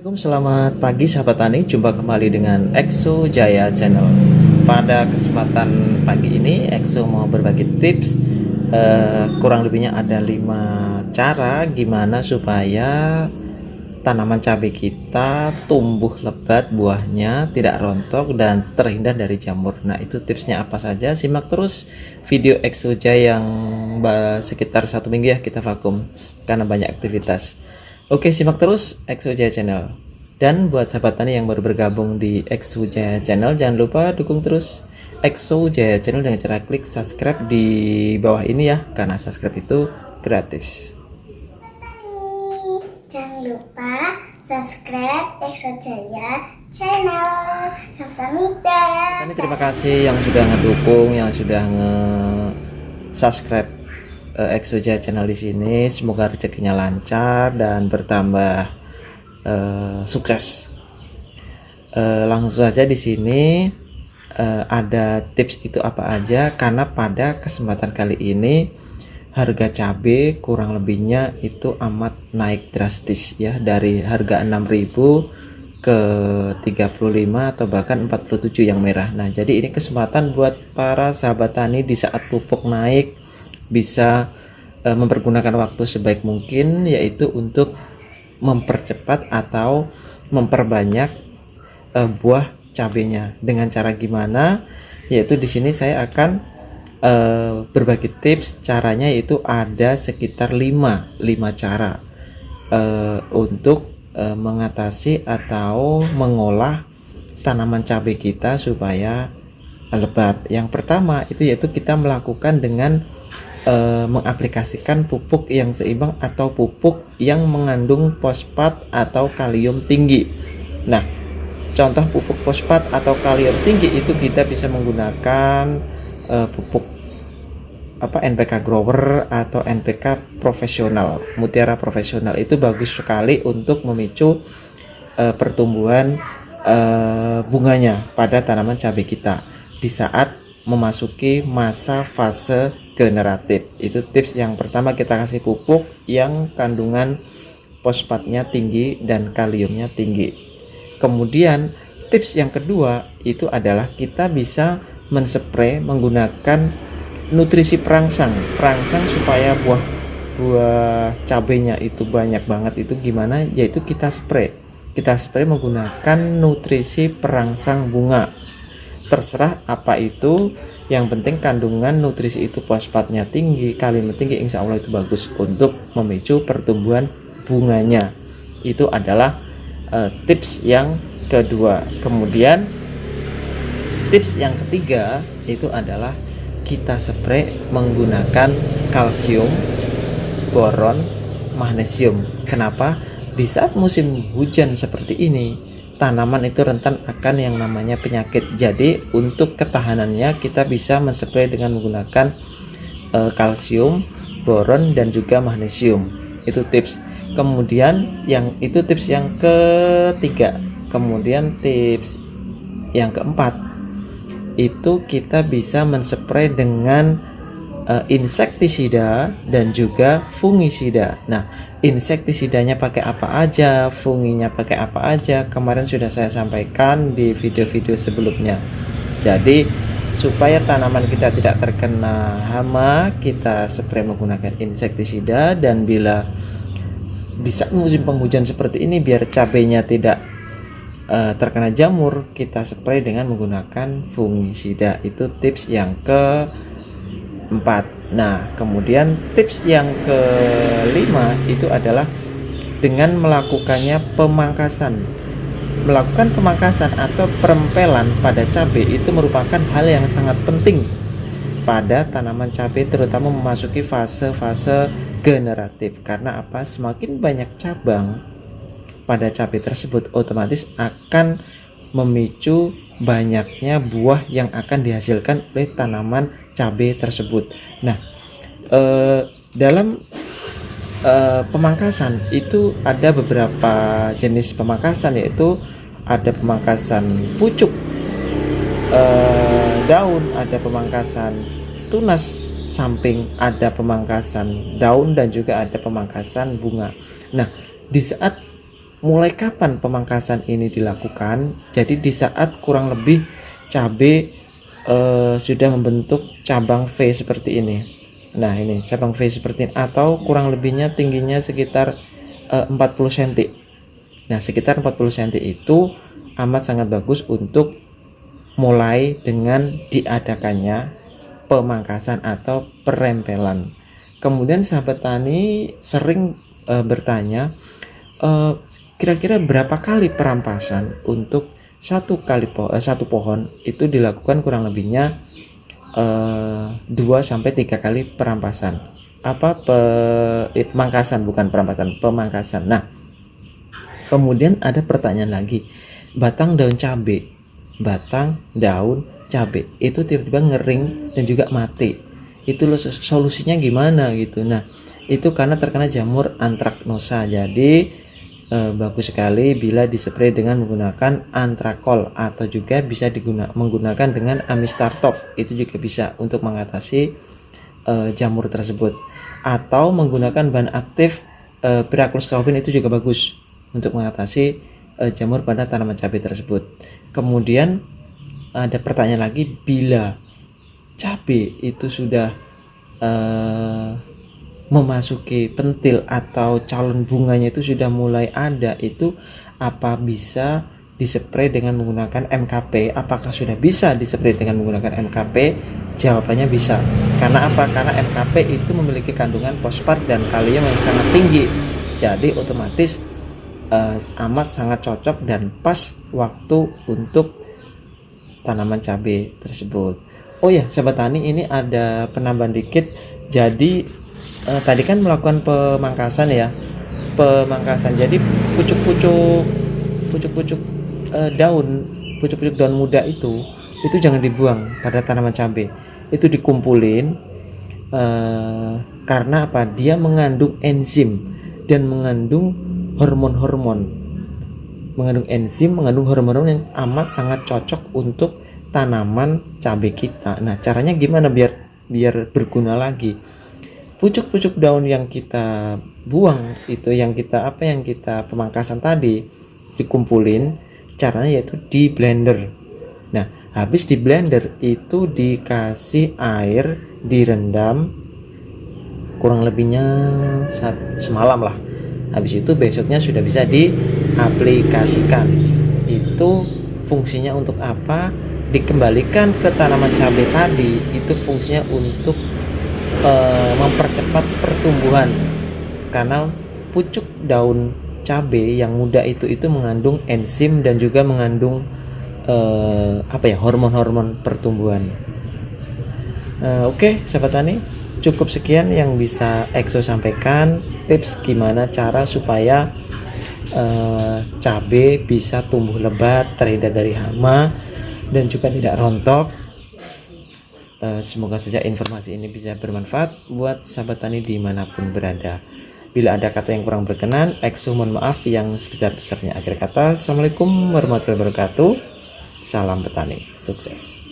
Assalamualaikum, selamat pagi sahabat tani. Jumpa kembali dengan Exo Jaya Channel. Pada kesempatan pagi ini Exo mau berbagi tips, kurang lebihnya ada 5 cara gimana supaya tanaman cabai kita tumbuh lebat, buahnya tidak rontok dan terhindar dari jamur. Nah, itu tipsnya apa saja? Simak terus video Exo Jaya yang sekitar 1 minggu ya kita vakum karena banyak aktivitas. Oke, simak terus Exo Jaya Channel. Dan buat sahabat tani yang baru bergabung di Exo Jaya Channel, jangan lupa dukung terus Exo Jaya Channel dengan cara klik subscribe di bawah ini ya, karena subscribe itu gratis. Jangan lupa subscribe Exo Jaya Channel. Kamsahamnida. Ini terima kasih yang sudah ngedukung, yang sudah nge-subscribe Exo Jaya Channel di sini. Semoga rezekinya lancar dan bertambah sukses. Langsung saja di sini ada tips itu apa aja, karena pada kesempatan kali ini harga cabai kurang lebihnya itu amat naik drastis ya, dari harga 6.000 ke 35 atau bahkan 47 yang merah. Nah, jadi ini kesempatan buat para sahabat tani di saat pupuk naik bisa mempergunakan waktu sebaik mungkin, yaitu untuk mempercepat atau memperbanyak buah cabenya. Dengan cara gimana? Yaitu di sini saya akan berbagi tips caranya, yaitu ada sekitar 5 cara untuk mengatasi atau mengolah tanaman cabai kita supaya lebat. Yang pertama itu yaitu kita melakukan dengan mengaplikasikan pupuk yang seimbang atau pupuk yang mengandung fosfat atau kalium tinggi. Nah, contoh pupuk fosfat atau kalium tinggi itu kita bisa menggunakan pupuk NPK Grower atau NPK profesional, Mutiara profesional. Itu bagus sekali untuk memicu pertumbuhan bunganya pada tanaman cabai kita di saat memasuki masa fase generatif. Itu tips yang pertama, kita kasih pupuk yang kandungan fosfatnya tinggi dan kaliumnya tinggi. Kemudian tips yang kedua itu adalah kita bisa menspray menggunakan nutrisi perangsang supaya buah cabenya itu banyak banget. Itu gimana? Yaitu kita spray menggunakan nutrisi perangsang bunga. Terserah apa itu, yang penting kandungan nutrisi itu fosfatnya tinggi, kaliumnya tinggi, insya Allah itu bagus untuk memicu pertumbuhan bunganya. Itu adalah tips yang kedua. Kemudian tips yang ketiga itu adalah kita spray menggunakan kalsium, boron, magnesium. Kenapa? Di saat musim hujan seperti ini, tanaman itu rentan akan yang namanya penyakit. Jadi untuk ketahanannya kita bisa menspray dengan menggunakan kalsium, boron dan juga magnesium. Itu tips. Kemudian itu tips yang ketiga. Kemudian tips yang keempat itu kita bisa menspray dengan insektisida dan juga fungisida. Nah, insektisidanya pakai apa aja, funginya pakai apa aja, kemarin sudah saya sampaikan di video-video sebelumnya. Jadi supaya tanaman kita tidak terkena hama, kita spray menggunakan insektisida. Dan bila di saat musim penghujan seperti ini, biar cabainya tidak terkena jamur, kita spray dengan menggunakan fungisida. Itu tips yang keempat. Nah, kemudian tips yang kelima itu adalah dengan melakukannya pemangkasan. Melakukan pemangkasan atau perempelan pada cabai itu merupakan hal yang sangat penting pada tanaman cabai, terutama memasuki fase-fase generatif. Karena apa? Semakin banyak cabang pada cabai tersebut, otomatis akan memicu banyaknya buah yang akan dihasilkan oleh tanaman cabai tersebut. Nah, dalam pemangkasan itu ada beberapa jenis pemangkasan, yaitu ada pemangkasan pucuk daun, ada pemangkasan tunas samping, ada pemangkasan daun dan juga ada pemangkasan bunga. Nah, di saat mulai kapan pemangkasan ini dilakukan? Jadi di saat kurang lebih cabai sudah membentuk cabang V seperti ini. Nah, ini cabang V seperti ini, atau kurang lebihnya tingginya sekitar 40 cm. Nah, sekitar 40 cm itu amat sangat bagus untuk mulai dengan diadakannya pemangkasan atau perempelan. Kemudian sahabat tani sering bertanya, kira-kira berapa kali perampasan untuk satu pohon itu dilakukan kurang lebihnya 2 sampai 3 kali perampasan. Pemangkasan, bukan perampasan, pemangkasan. Nah, kemudian ada pertanyaan lagi, batang daun cabai itu tiba-tiba ngering dan juga mati, itu solusinya gimana gitu. Nah, itu karena terkena jamur antraknosa. Jadi bagus sekali bila dispray dengan menggunakan antrakol, atau juga bisa menggunakan dengan amistartop, itu juga bisa untuk mengatasi jamur tersebut, atau menggunakan bahan aktif piraklostropin, itu juga bagus untuk mengatasi jamur pada tanaman cabai tersebut. Kemudian ada pertanyaan lagi, bila cabai itu sudah memasuki pentil atau calon bunganya itu sudah mulai ada, itu apa bisa dispray dengan menggunakan MKP? Apakah sudah bisa dispray dengan menggunakan MKP? Jawabannya bisa. Karena apa? Karena MKP itu memiliki kandungan fosfat dan kalium yang sangat tinggi, jadi otomatis amat sangat cocok dan pas waktu untuk tanaman cabai tersebut. Oh ya, sahabat tani, ini ada penambahan dikit. Jadi tadi kan melakukan pemangkasan ya, jadi pucuk-pucuk daun muda itu jangan dibuang pada tanaman cabai, itu dikumpulin karena apa? Dia mengandung enzim dan mengandung hormon-hormon yang amat sangat cocok untuk tanaman cabai kita. Nah, caranya gimana biar berguna lagi? Pucuk-pucuk daun yang kita buang itu, yang kita pemangkasan tadi, dikumpulin, caranya yaitu di blender. Nah, habis di blender itu dikasih air, direndam kurang lebihnya semalam lah. Habis itu besoknya sudah bisa diaplikasikan. Itu fungsinya untuk apa? Dikembalikan ke tanaman cabai tadi, itu fungsinya untuk mempercepat pertumbuhan, karena pucuk daun cabai yang muda itu mengandung enzim dan juga mengandung hormon-hormon pertumbuhan. Oke, sahabat tani, cukup sekian yang bisa Exo sampaikan, tips gimana cara supaya cabai bisa tumbuh lebat, terhindar dari hama dan juga tidak rontok. Semoga saja informasi ini bisa bermanfaat buat sahabat tani dimanapun berada. Bila ada kata yang kurang berkenan, Exo mohon maaf yang sebesar-besarnya. Akhir kata, Assalamualaikum warahmatullahi wabarakatuh. Salam petani, sukses.